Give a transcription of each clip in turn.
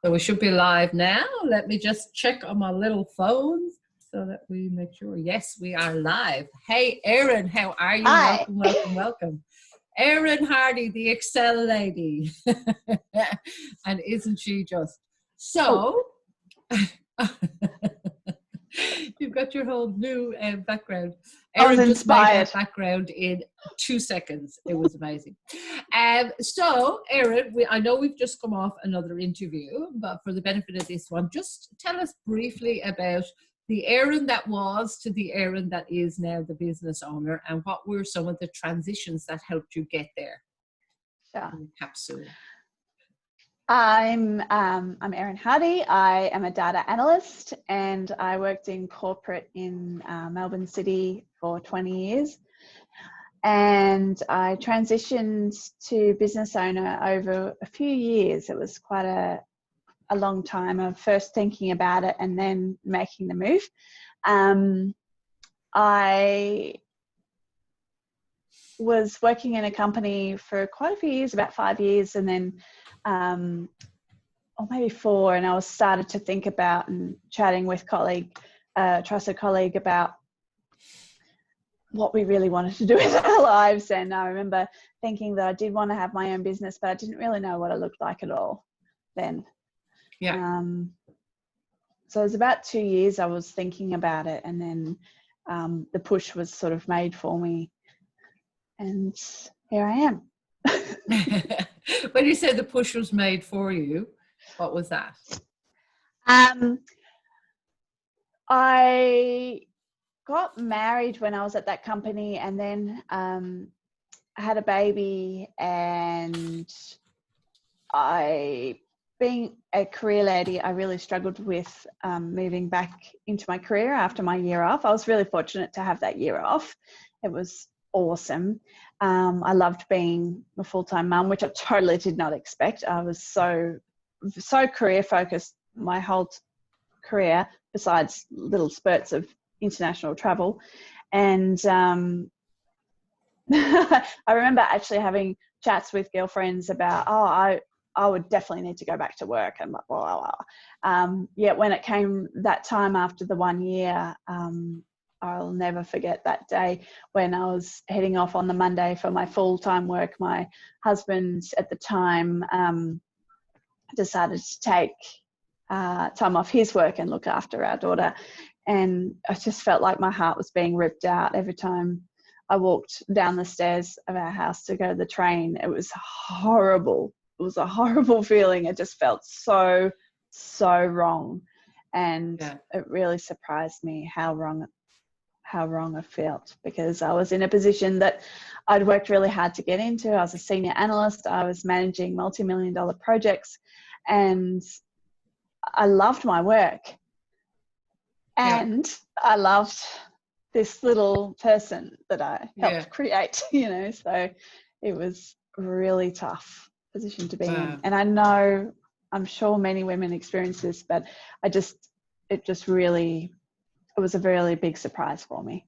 So we should be live now. Let me just check on my little phones so that we make sure. Yes, we are live. Hey, Erin, how are you? Hi. Welcome, welcome, welcome. Erin Hardy, the Excel lady. And isn't she just? So, you've got your whole new background. I was Erin just made inspired. that background in 2 seconds. It was amazing. So, Erin, I know we've just come off another interview, but for the benefit of this one, just tell us briefly about the Erin that was to the Erin that is now the business owner, and what were some of the transitions that helped you get there? Sure. Capsule. I'm Erin Hardy. I am a data analyst, and I worked in corporate in Melbourne City for 20 years. And I transitioned to business owner over a few years. It was quite a long time of first thinking about it and then making the move. I was working in a company for quite a few years, about 5 years, and then or maybe 4, and I was started to think about and chatting with trusted colleague about what we really wanted to do with our lives. And I remember thinking that I did want to have my own business, but I didn't really know what it looked like at all then. Yeah. So it was about 2 years I was thinking about it, and then the push was sort of made for me, and here I am. When you said the push was made for you, what was that? I got married when I was at that company, and then I had a baby, and being a career lady, I really struggled with moving back into my career after my year off. I was really fortunate to have that year off. It was awesome. I loved being a full-time mum, which I totally did not expect. I was so career focused my whole career, besides little spurts of international travel. And I remember actually having chats with girlfriends about, I would definitely need to go back to work, and blah, blah, blah. Yet when it came that time after the 1 year, I'll never forget that day when I was heading off on the Monday for my full-time work. My husband at the time decided to take time off his work and look after our daughter. And I just felt like my heart was being ripped out every time I walked down the stairs of our house to go to the train. It was horrible. It was a horrible feeling. It just felt so wrong. And It really surprised me how wrong I felt, because I was in a position that I'd worked really hard to get into. I was a senior analyst. I was managing multi-million-dollar projects, and I loved my work. And I loved this little person that I helped create, so it was a really tough position to be in. And I'm sure many women experience this, but it was a really big surprise for me.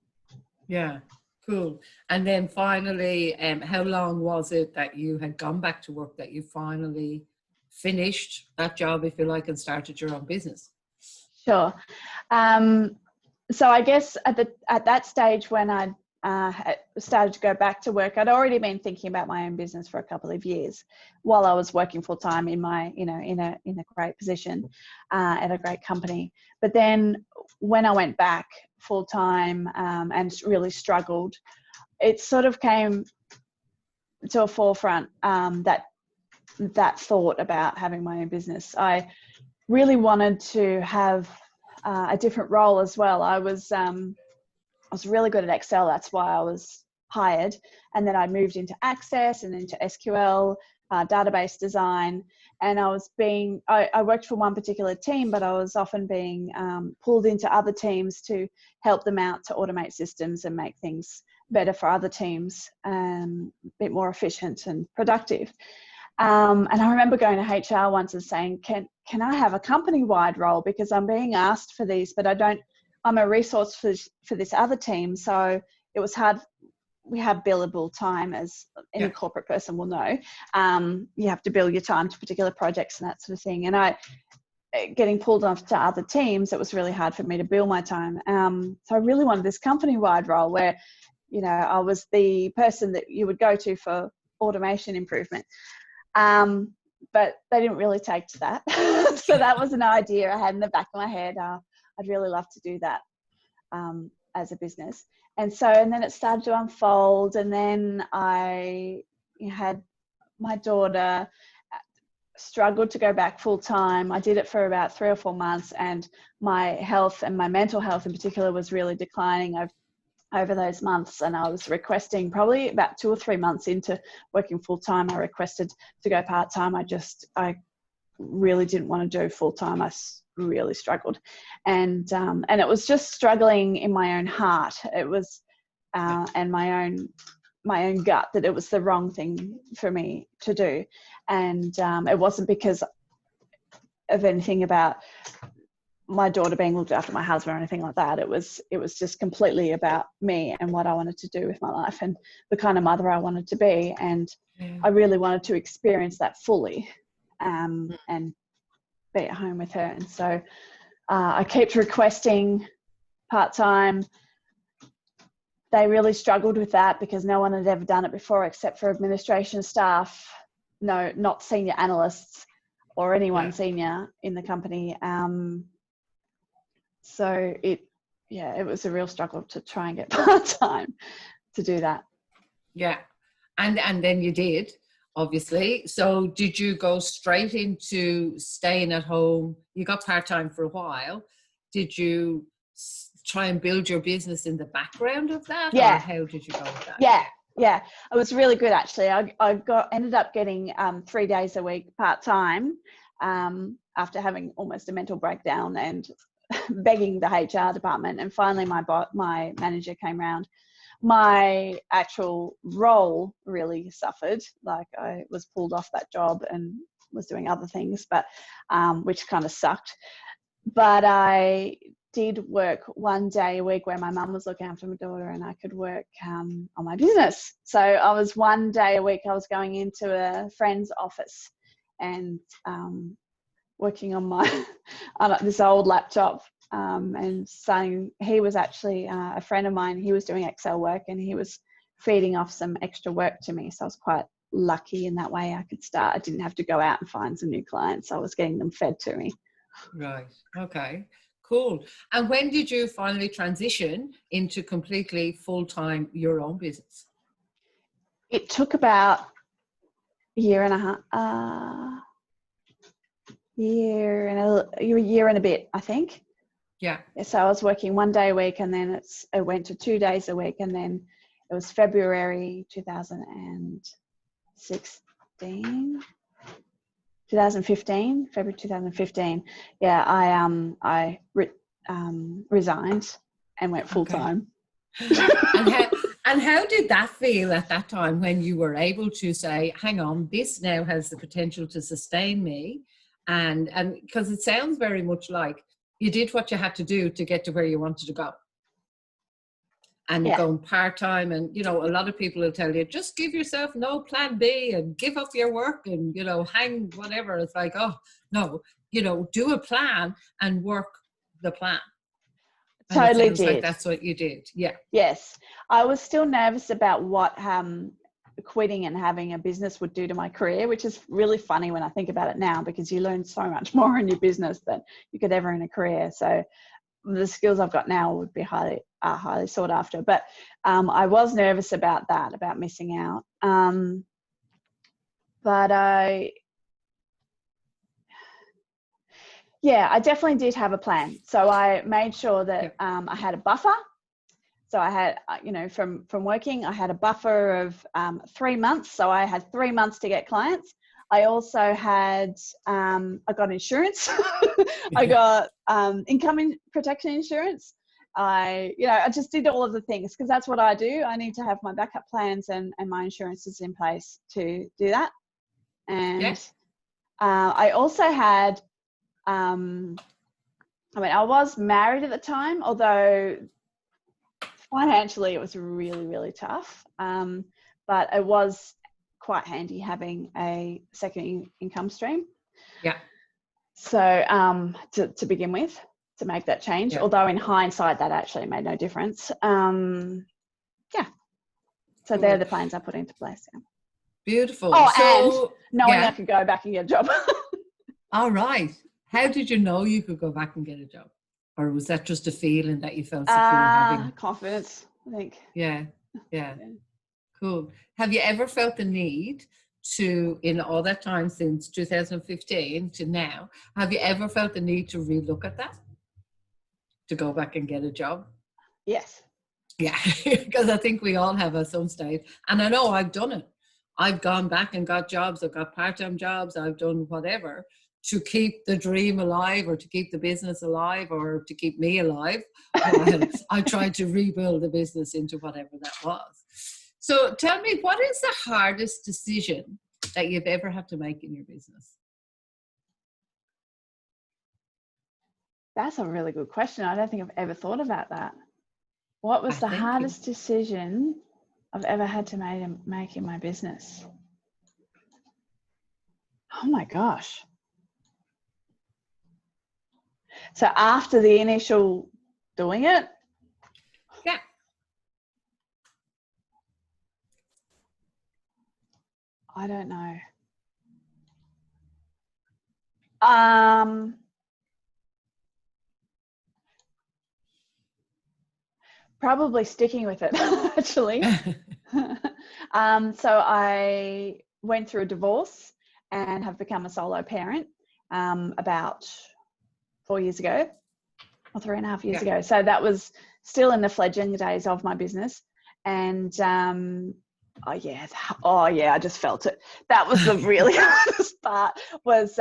Yeah, cool. And then finally, how long was it that you had gone back to work, that you finally finished that job, if you like, and started your own business? Sure. So I guess at that stage when I started to go back to work, I'd already been thinking about my own business for a couple of years while I was working full time in my, in a great position at a great company. But then when I went back full time and really struggled, it sort of came to a forefront, that thought about having my own business. I really wanted to have a different role as well. I was really good at Excel. That's why I was hired. And then I moved into Access and into SQL, database design. And I worked for one particular team, but I was often being pulled into other teams to help them out to automate systems and make things better for other teams, a bit more efficient and productive. And I remember going to HR once and saying, can I have a company-wide role? Because I'm being asked for these, but I'm a resource for this other team. So it was hard we have billable time, as any corporate person will know. You have to bill your time to particular projects and that sort of thing. And getting pulled off to other teams, it was really hard for me to bill my time. So I really wanted this company-wide role where, you know, I was the person that you would go to for automation improvement. But they didn't really take to that. So that was an idea I had in the back of my head. I'd really love to do that as a business. And then it started to unfold. And then I had my daughter, struggled to go back full time. I did it for about 3 or 4 months, and my health, and my mental health in particular, was really declining over those months. And I was requesting, probably about 2 or 3 months into working full time, I requested to go part time. I really didn't want to do full time. I really struggled, and it was just struggling in my own heart. It was and my own gut, that it was the wrong thing for me to do. And it wasn't because of anything about my daughter being looked after, my husband, or anything like that. It was just completely about me and what I wanted to do with my life and the kind of mother I wanted to be. And I really wanted to experience that fully, and be at home with her. And so I kept requesting part-time. They really struggled with that because no one had ever done it before except for administration staff, not senior analysts or anyone senior in the company. So it was a real struggle to try and get part-time to do that. Yeah. And then you did, obviously. So did you go straight into staying at home? You got part-time for a while. Did you try and build your business in the background of that? Yeah. Or how did you go with that? Yeah. It was really good, actually. I ended up getting 3 days a week part-time after having almost a mental breakdown and begging the HR department. And finally my manager came around. My actual role really suffered. Like, I was pulled off that job and was doing other things, but which kind of sucked. But I did work 1 day a week where my mum was looking after my daughter, and I could work on my business. So I was 1 day a week, I was going into a friend's office and working on on this old laptop, and saying, he was actually a friend of mine. He was doing Excel work and he was feeding off some extra work to me. So I was quite lucky in that way. I could start. I didn't have to go out and find some new clients. I was getting them fed to me. Right. Okay. Cool. And when did you finally transition into completely full-time your own business? It took about a year and a bit, I think. Yeah. So I was working 1 day a week, and then it went to 2 days a week, and then it was February 2015. February 2015. Yeah, I resigned and went full time. And how did that feel at that time when you were able to say, hang on, this now has the potential to sustain me? And because it sounds very much like you did what you had to do to get to where you wanted to go. And going part-time, and a lot of people will tell you, just give yourself no plan B and give up your work and hang whatever. It's like, oh no, do a plan and work the plan. And totally it sounds did. like that's what you did. Yeah. Yes, I was still nervous about what quitting and having a business would do to my career, which is really funny when I think about it now, because you learn so much more in your business than you could ever in a career. So the skills I've got now would be highly sought after. But I was nervous about that, about missing out. But I definitely did have a plan. So I made sure that I had a buffer. So I had, from working, I had a buffer of 3 months. So I had 3 months to get clients. I also had, I got insurance. I got income protection insurance. I just did all of the things because that's what I do. I need to have my backup plans and my insurances in place to do that. And I also had, I was married at the time, although Financially, it was really, really tough. But it was quite handy having a second income stream. Yeah. So to begin with, to make that change, Yeah. although in hindsight, that actually made no difference. Yeah. So Cool. they're the plans I put into place. Yeah. Beautiful. Oh, So, and knowing yeah. I could go back and get a job. All right. How did you know you could go back and get a job? Or was that just a feeling that you felt secure having? Confidence, I think. Yeah. Yeah. Cool. Have you ever felt the need to, in all that time since 2015 to now, have you ever felt the need to relook at that? To go back and get a job? Yes. Yeah, because I think we all have at some stage. And I know I've done it. I've gone back and got jobs. I've got part-time jobs. I've done whatever to keep the dream alive or to keep the business alive or to keep me alive. Well, I tried to rebuild the business into whatever that was. So tell me, what is the hardest decision that you've ever had to make in your business? That's a really good question. I don't think I've ever thought about that. What was the hardest decision I've ever had to make in my business? Oh my gosh. So after the initial doing it? Yeah. I don't know. Probably sticking with it, actually. So I went through a divorce and have become a solo parent about 4 years ago, or 3.5 years ago. So that was still in the fledgling days of my business. And oh yeah, I just felt it. That was the really hardest part, was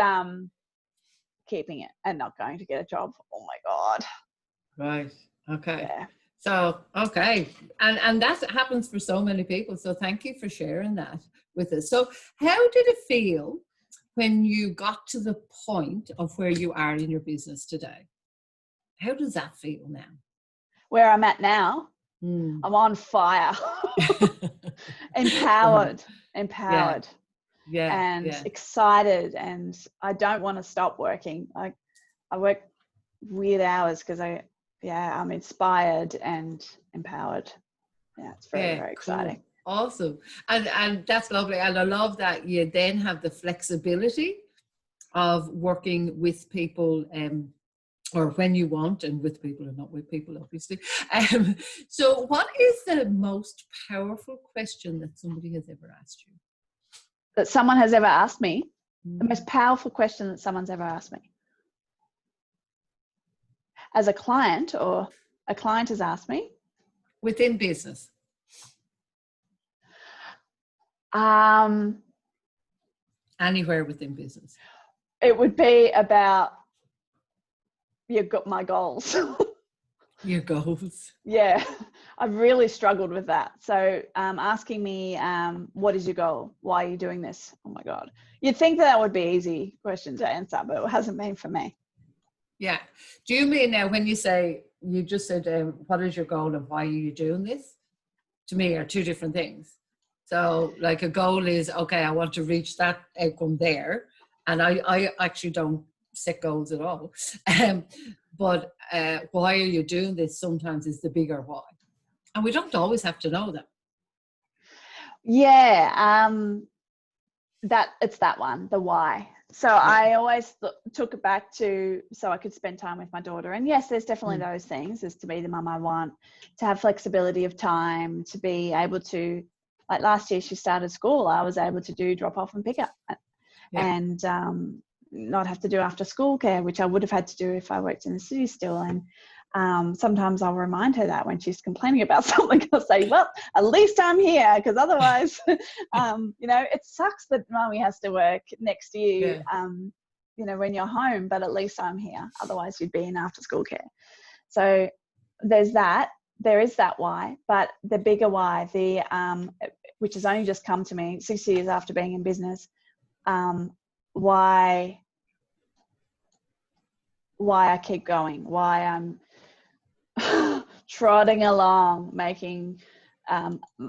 keeping it and not going to get a job. Oh my God. Right. Okay. Yeah. So, okay. And that happens for so many people. So thank you for sharing that with us. So how did it feel when you got to the point of where you are in your business today? How does that feel now? Where I'm at now, I'm on fire. Empowered. Yeah. And excited, and I don't want to stop working. I work weird hours because I'm inspired and empowered. Yeah, it's very, very exciting. Cool. Awesome. And that's lovely. And I love that you then have the flexibility of working with people or when you want, and with people and not with people, obviously. So what is the most powerful question that somebody has ever asked you? That someone has ever asked me? The most powerful question that someone's ever asked me? As a client, or a client has asked me? Within business. Anywhere within business. It would be about my goals. Your goals. Yeah, I've really struggled with that. So asking me, what is your goal? Why are you doing this? Oh my God. You'd think that would be easy question to answer, but it hasn't been for me. Yeah. Do you mean now when you say, you just said, what is your goal and why are you doing this? To me are two different things. So like a goal is, okay, I want to reach that outcome there. And I actually don't set goals at all. But why are you doing this sometimes is the bigger why. And we don't always have to know that. Yeah, it's that one, the why. So I always took it back to, so I could spend time with my daughter. And yes, there's definitely those things, is to be the mum I want, to have flexibility of time, to be able to, like last year she started school, I was able to do drop off and pick up and not have to do after school care, which I would have had to do if I worked in the city still. And sometimes I'll remind her that when she's complaining about something, I'll say, well, at least I'm here, because otherwise, it sucks that mommy has to work next to you, when you're home, but at least I'm here. Otherwise you'd be in after school care. So there's that. There is that why, but the bigger why, which has only just come to me 6 years after being in business, why I keep going, why I'm trotting along, making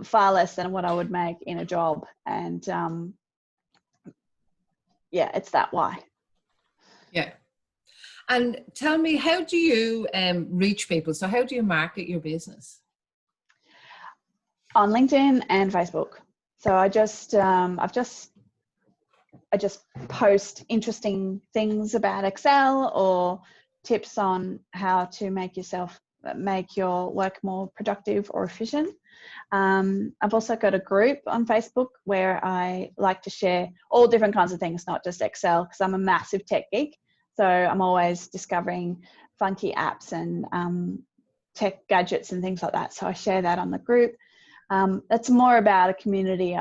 far less than what I would make in a job. And it's that why. Yeah. And tell me, how do you reach people? So how do you market your business? On LinkedIn and Facebook. So I just post interesting things about Excel or tips on how to make your work more productive or efficient. I've also got a group on Facebook where I like to share all different kinds of things, not just Excel, because I'm a massive tech geek. So I'm always discovering funky apps and tech gadgets and things like that. So I share that on the group. It's more about a community.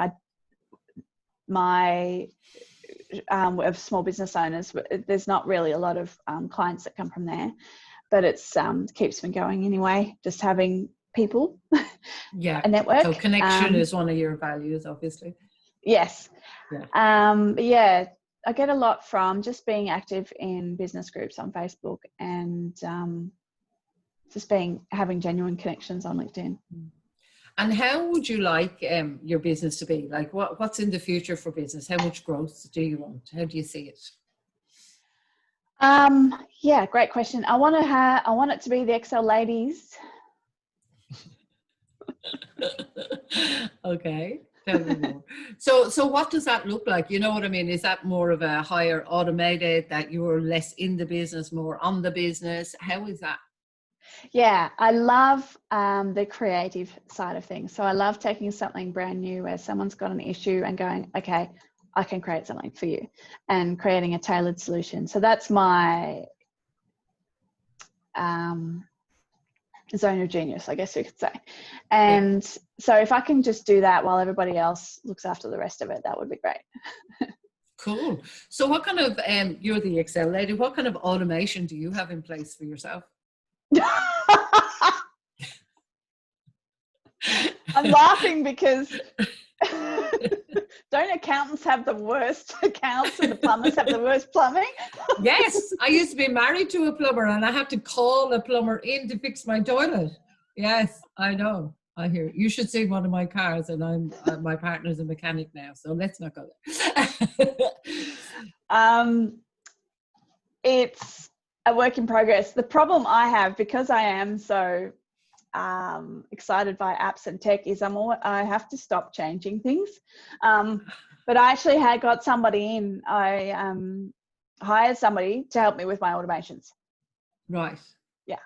Of small business owners. There's not really a lot of clients that come from there, but it keeps me going anyway. Just having people, a network. So connection is one of your values, obviously. Yes. I get a lot from just being active in business groups on Facebook and just having genuine connections on LinkedIn. And how would you like your business to be? Like what's in the future for business? How much growth do you want? How do you see it? Great question. I want it to be the Excel ladies. Okay. Tell me more. So what does that look like? You know what I mean? Is that more of a higher automated, that you're less in the business, more on the business? How is that? Yeah, I love the creative side of things. So I love taking something brand new where someone's got an issue and going, okay, I can create something for you, and creating a tailored solution. So that's my zone of genius, I guess you could say. And so if I can just do that while everybody else looks after the rest of it, that would be great. Cool. So what kind of, you're the Excel lady, what kind of automation do you have in place for yourself? I'm laughing because don't accountants have the worst accounts and the plumbers have the worst plumbing? Yes, I used to be married to a plumber and I had to call a plumber in to fix my toilet. Yes, I know. I hear you should see one of my cars, and I'm my partner's a mechanic now, so let's not go there. It's a work in progress. The problem I have, because I am so excited by apps and tech, is I have to stop changing things. But I actually had got somebody in. I hired somebody to help me with my automations. Right. Yeah.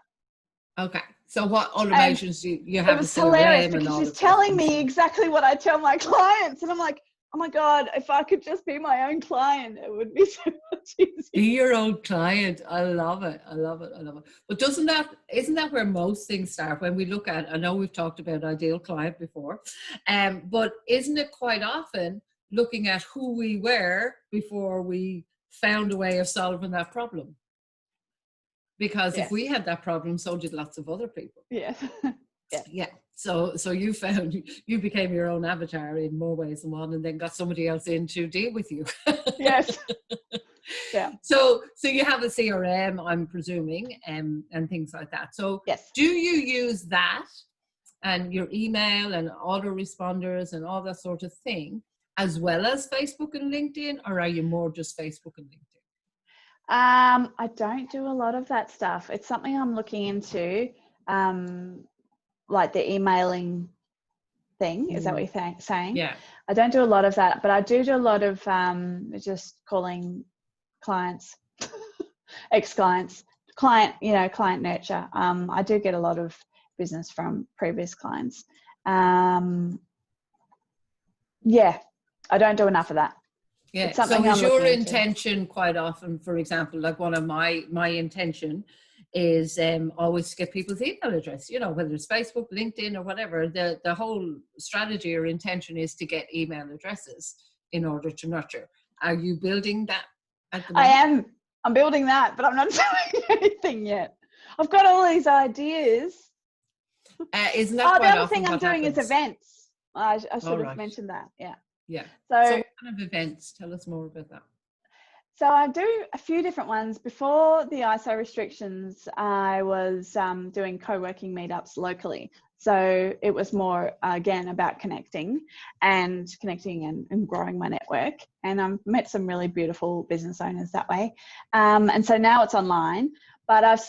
Okay. So what automations do you have? It was hilarious because she's telling me exactly what I tell my clients, and I'm like, oh my God, if I could just be my own client, it would be so much easier. Be your own client. I love it. I love it. I love it. But isn't that where most things start when we look at, I know we've talked about ideal client before, but isn't it quite often looking at who we were before we found a way of solving that problem? Because if we had that problem, so did lots of other people. Yes. Yeah. So you became your own avatar in more ways than one, and then got somebody else in to deal with you. Yes. Yeah. So you have a CRM, I'm presuming, and things like that. So yes. Do you use that and your email and autoresponders and all that sort of thing, as well as Facebook and LinkedIn, or are you more just Facebook and LinkedIn? I don't do a lot of that stuff. It's something I'm looking into, like the emailing thing. Is that what you're saying? Yeah. I don't do a lot of that, but I do a lot of just calling clients, ex-clients, client nurture. I do get a lot of business from previous clients. I don't do enough of that. Yeah. So is your intention quite often, for example, like one of my intention is always to get people's email address, whether it's Facebook, LinkedIn, or whatever. The whole strategy or intention is to get email addresses in order to nurture. Are you building that at the moment? I'm building that, but I'm not doing anything yet. I've got all these ideas. Isn't that the other thing I'm doing is events. I should have mentioned that. Yeah. Yeah. So what kind of events? Tell us more about that. So I do a few different ones. Before the ISO restrictions, I was doing co-working meetups locally. So it was more, again, about connecting and growing my network. And I've met some really beautiful business owners that way. And so now it's online, but it's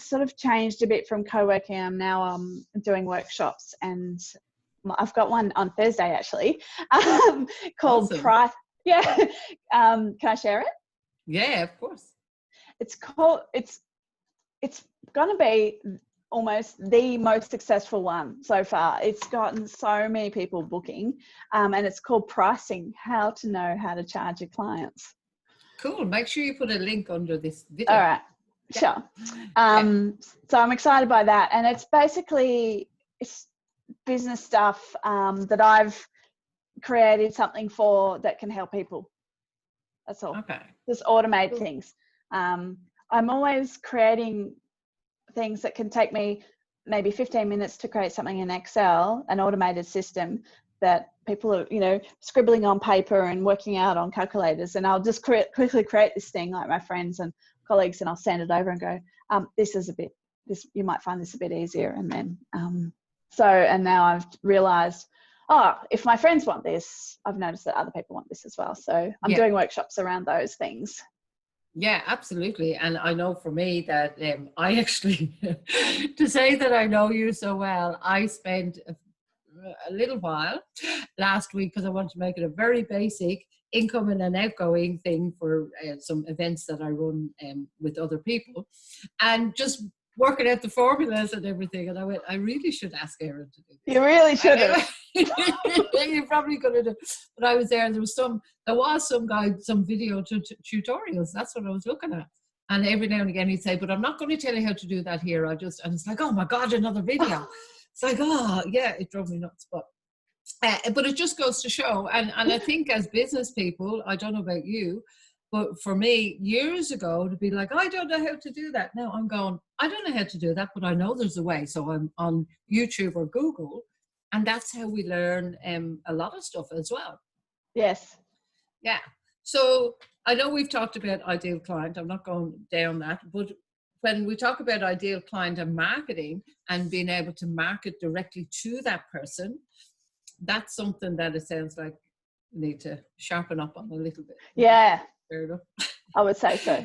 sort of changed a bit from co-working. I'm now doing workshops, and I've got one on Thursday actually, called Awesome. Price. Yeah. Can I share it? Yeah, of course. It's going to be almost the most successful one so far. It's gotten so many people booking, and it's called Pricing: How to Know How to Charge Your Clients. Cool. Make sure you put a link under this video. All right. Yeah. Sure. So I'm excited by that. And it's business stuff that I've created something for that can help people. That's all. Okay. Just automate things. I'm always creating things that can take me maybe 15 minutes to create something in Excel, an automated system that people are, scribbling on paper and working out on calculators. And I'll just quickly create this thing like my friends and colleagues, and I'll send it over and go, you might find this a bit easier. And then, and now I've realized, if my friends want this, I've noticed that other people want this as well. So I'm doing workshops around those things. Yeah, absolutely. And I know for me that I actually, to say that I know you so well, I spent a little while last week, because I wanted to make it a very basic incoming and outgoing thing for some events that I run with other people, and just working out the formulas and everything. And I went, I really should ask Erin to do this. You really should have. You probably could have. But I was there, and there was some guide, some video tutorials. That's what I was looking at. And every now and again he'd say, but I'm not going to tell you how to do that here. And it's like, oh my God, another video. It's like, it drove me nuts. But it just goes to show. And I think as business people, I don't know about you, but for me, years ago, to be like, I don't know how to do that. Now I'm going, I don't know how to do that, but I know there's a way. So I'm on YouTube or Google, and that's how we learn a lot of stuff as well. Yes. Yeah. So I know we've talked about ideal client. I'm not going down that, but when we talk about ideal client and marketing and being able to market directly to that person, that's something that it sounds like we need to sharpen up on a little bit. Yeah. Fair enough. I would say so.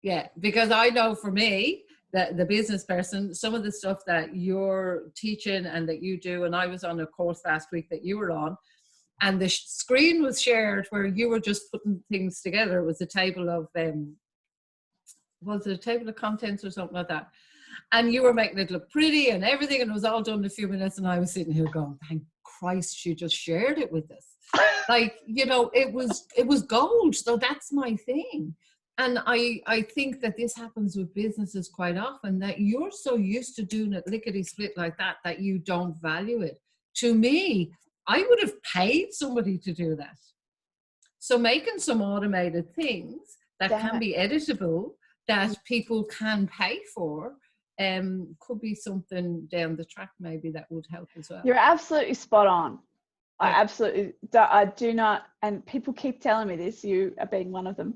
Yeah, because I know for me, the business person, some of the stuff that you're teaching and that you do, and I was on a course last week that you were on, and the screen was shared where you were just putting things together. It was a table of, was it a table of contents or something like that? And you were making it look pretty and everything, and it was all done in a few minutes, and I was sitting here going, thank Christ she just shared it with us. Like, it was gold. So that's my thing. And I think that this happens with businesses quite often, that you're so used to doing it lickety split like that you don't value it. To me, I would have paid somebody to do that. So making some automated things that can be editable, that people can pay for, could be something down the track maybe that would help as well. You're absolutely spot on. I do not, and people keep telling me this, you are being one of them.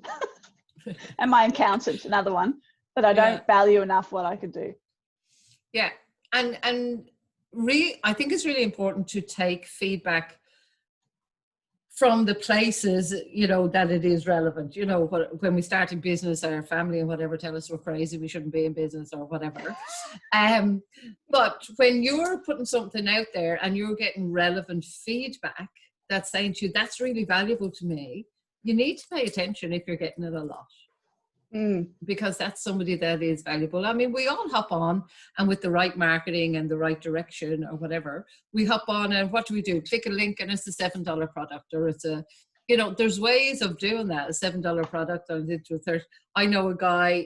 And my accountant, another one, but I don't value enough what I could do. Yeah. And I think it's really important to take feedback from the places, that it is relevant. When we start in business, our family and whatever tell us we're crazy, we shouldn't be in business or whatever. But when you're putting something out there and you're getting relevant feedback that's saying to you, that's really valuable to me, you need to pay attention if you're getting it a lot. Because that's somebody that is valuable. I mean, we all hop on, and with the right marketing and the right direction or whatever, we hop on, and what do? Click a link and it's a $7 product, or it's there's ways of doing that. A $7 product on into a third. I know a guy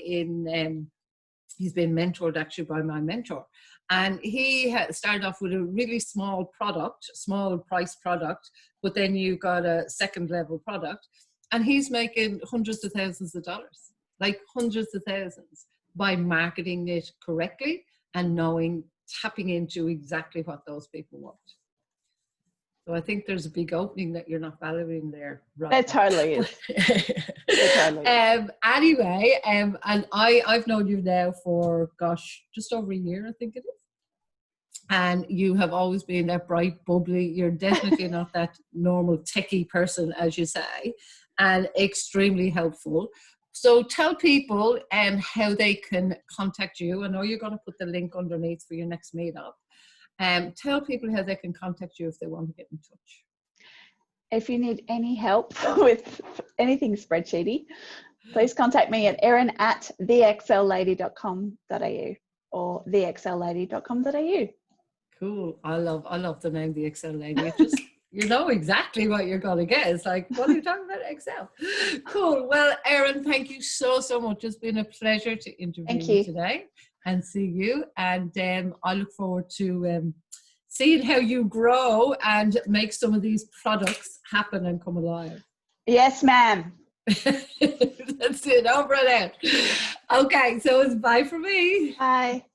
he's been mentored actually by my mentor, and he started off with a really small price product, but then you got a second level product, and he's making hundreds of thousands of dollars. Like hundreds of thousands, by marketing it correctly and tapping into exactly what those people want. So I think there's a big opening that you're not valuing there. Right. There totally is. Totally. Anyway, and I've known you now for, gosh, just over a year, I think it is. And you have always been that bright, bubbly. You're definitely not that normal techie person, as you say, and extremely helpful. So tell people how they can contact you. I know you're going to put the link underneath for your next meetup. Tell people how they can contact you if they want to get in touch. If you need any help with anything spreadsheety, please contact me at erin@theexcellady.com.au or theexcellady.com.au. Cool. I love the name, the Excel Lady. It just, you know exactly what you're going to get. It's like, what are you talking about? Excel. Cool. Well, Erin, thank you so much. It's been a pleasure to interview you today and see you. And I look forward to seeing how you grow and make some of these products happen and come alive. Yes, ma'am. That's it. Over and out. Okay. So it's bye for me. Bye.